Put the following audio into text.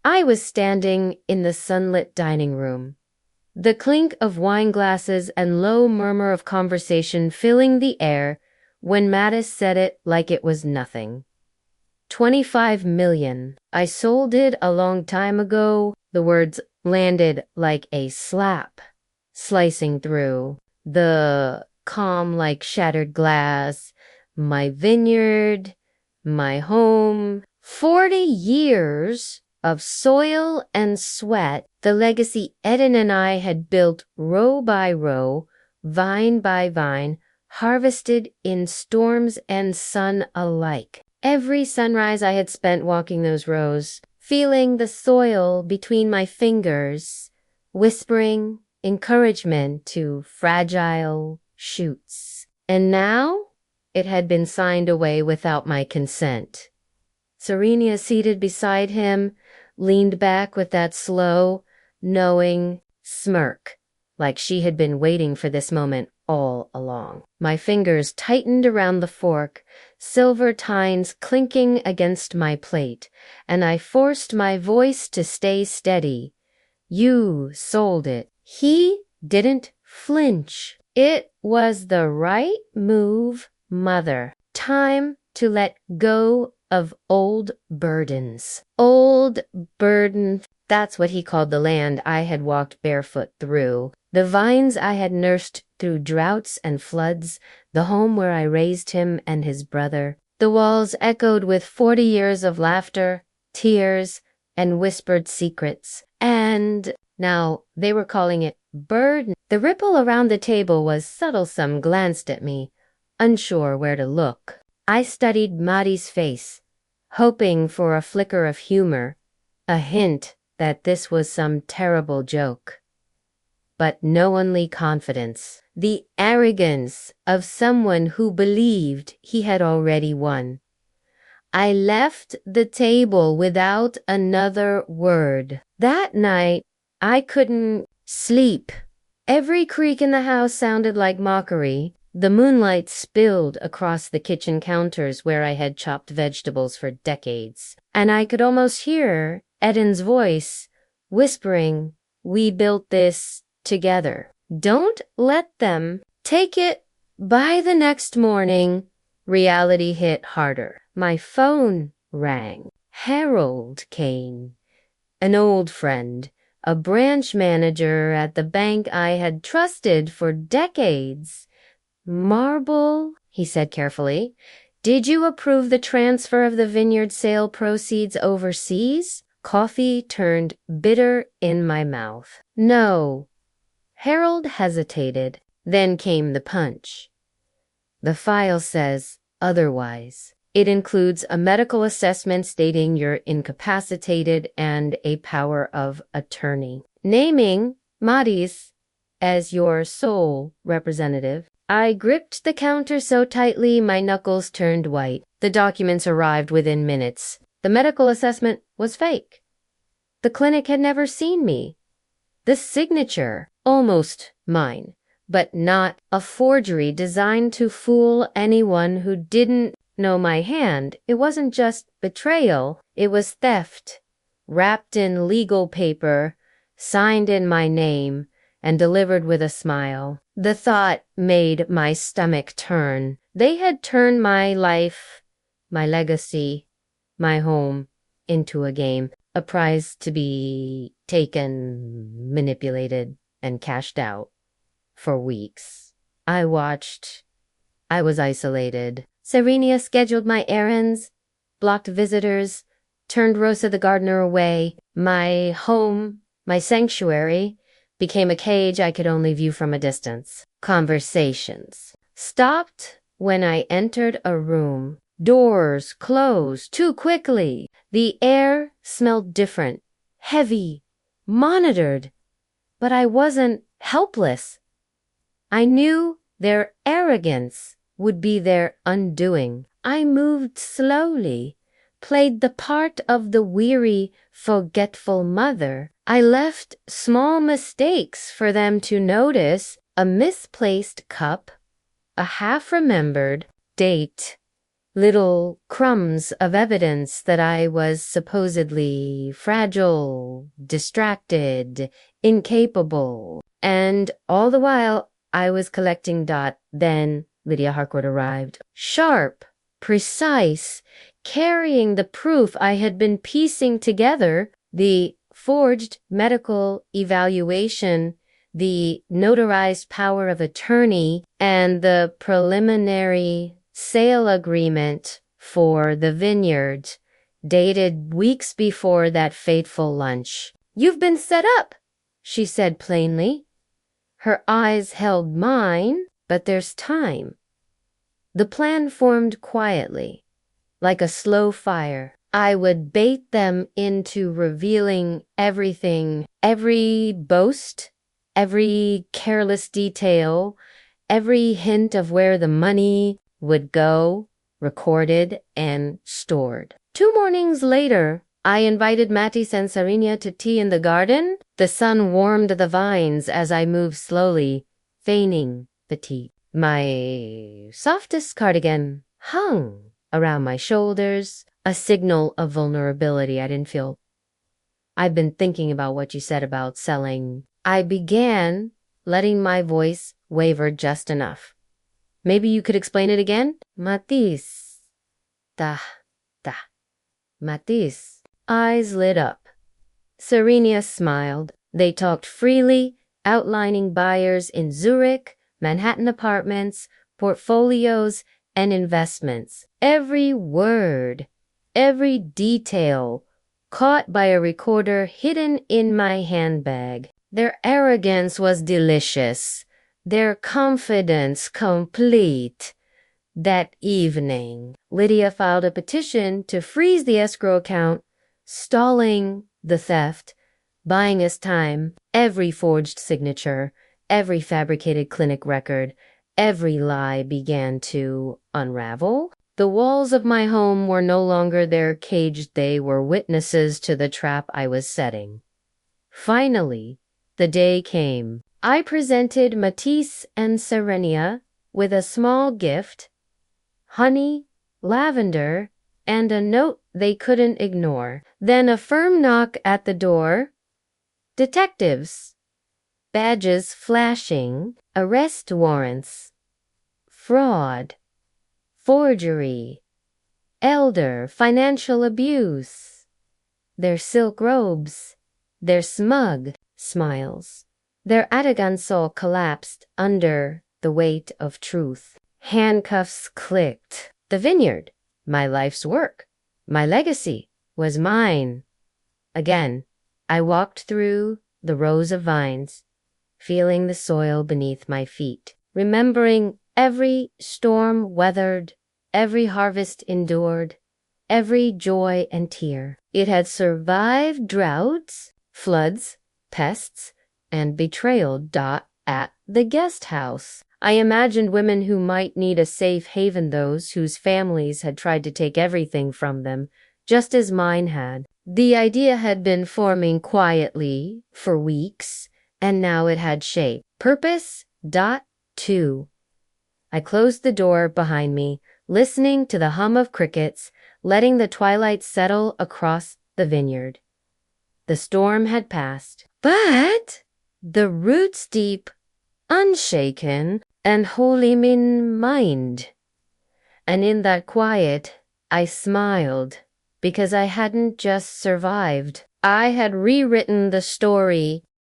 I was standing in the sunlit dining room, the clink of wine glasses and low murmur of conversation filling the air when Matthysse said it like it was nothing. 25 million. I sold it a long time ago. The words landed like a slap, slicing through the calm like shattered glass. My vineyard, my home. 40 years of soil and sweat, the legacy Eden and I had built row by row, vine by vine, harvested in storms and sun alike. Every sunrise I had spent walking those rows, feeling the soil between my fingers, whispering encouragement to fragile shoots. And now it had been signed away without my consent. Serenia, seated beside him, leaned back with that slow, knowing smirk, like she had been waiting for this moment all along. My fingers tightened around the fork, silver tines clinking against my plate, and I forced my voice to stay steady. You sold it. He didn't flinch. It was the right move, Mother. Time to let go of old burdens. Old burdens. That's what he called the land I had walked barefoot through. The vines I had nursed through droughts and floods, the home where I raised him and his brother. The walls echoed with 40 years of laughter, tears, and whispered secrets. And now they were calling it burden. The ripple around the table was subtle. Some glanced at me, unsure where to look. I studied Matthysse' face, hoping for a flicker of humor, a hint that this was some terrible joke. But no only confidence, the arrogance of someone who believed he had already won. I left the table without another word. That night, I couldn't sleep. Every creak in the house sounded like mockery. The moonlight spilled across the kitchen counters where I had chopped vegetables for decades, and I could almost hear Eden's voice whispering, "We built this together. Don't let them take it." By the next morning, reality hit harder. My phone rang. Harold came, an old friend, a branch manager at the bank I had trusted for decades. "Marble," he said carefully, "did you approve the transfer of the vineyard sale proceeds overseas?" Coffee turned bitter in my mouth. "No." Harold hesitated. Then came the punch. "The file says otherwise. It includes a medical assessment stating you're incapacitated and a power of attorney, naming Matthysse as your sole representative." I gripped the counter so tightly my knuckles turned white. The documents arrived within minutes. The medical assessment was fake. The clinic had never seen me. The signature, almost mine, but not a forgery designed to fool anyone who didn't know my hand. It wasn't just betrayal, it was theft, wrapped in legal paper, signed in my name, and delivered with a smile. The thought made my stomach turn. They had turned my life, my legacy, my home into a game, a prize to be taken, manipulated, and cashed out. For weeks, I watched. I was isolated. Serenia scheduled my errands, blocked visitors, turned Rosa the gardener away. My home, my sanctuary, became a cage I could only view from a distance. Conversations stopped when I entered a room. Doors closed too quickly. The air smelled different, heavy, monitored. But I wasn't helpless. I knew their arrogance would be their undoing. I moved slowly, played the part of the weary, forgetful mother. I left small mistakes for them to notice: a misplaced cup, a half-remembered date, little crumbs of evidence that I was supposedly fragile, distracted, incapable. And all the while I was collecting dot. Then Lydia Harcourt arrived. Sharp, precise, carrying the proof I had been piecing together, the forged medical evaluation, the notarized power of attorney, and the preliminary sale agreement for the vineyard, dated weeks before that fateful lunch. "You've been set up," she said plainly. Her eyes held mine, but there's time. The plan formed quietly, like a slow fire. I would bait them into revealing everything, every boast, every careless detail, every hint of where the money would go, recorded and stored. 2 mornings later, I invited Matthysse and Serenia to tea in the garden. The sun warmed the vines as I moved slowly, feigning fatigue. My softest cardigan hung around my shoulders, a signal of vulnerability I didn't feel. "I've been thinking about what you said about selling." I began, letting my voice waver just enough. "Maybe you could explain it again?" Matthysse. Da. Matthysse. Eyes lit up. Serenia smiled. They talked freely, outlining buyers in Zurich, Manhattan apartments, portfolios, and investments. Every word, every detail, caught by a recorder hidden in my handbag. Their arrogance was delicious, their confidence complete. That evening, Lydia filed a petition to freeze the escrow account, stalling the theft, buying us time. Every forged signature, every fabricated clinic record, every lie began to unravel. The walls of my home were no longer their cage, they were witnesses to the trap I was setting. Finally, the day came. I presented Matthysse and Serenia with a small gift, honey, lavender, and a note they couldn't ignore. Then a firm knock at the door. Detectives. Badges flashing. Arrest warrants. Fraud. Forgery. Elder. Financial abuse. Their silk robes. Their smug smiles. Their Adaganso collapsed under the weight of truth. Handcuffs clicked. The vineyard, my life's work, my legacy, was mine. Again, I walked through the rows of vines, feeling the soil beneath my feet, remembering every storm weathered, every harvest endured, every joy and tear. It had survived droughts, floods, pests, and betrayal. At the guest house, I imagined women who might need a safe haven, those whose families had tried to take everything from them, just as mine had. The idea had been forming quietly for weeks, and now it had shape. Purpose. 2. I closed the door behind me, listening to the hum of crickets, letting the twilight settle across the vineyard. The storm had passed, but the roots deep, unshaken, and wholly in mind. And in that quiet, I smiled, because I hadn't just survived. I had rewritten the story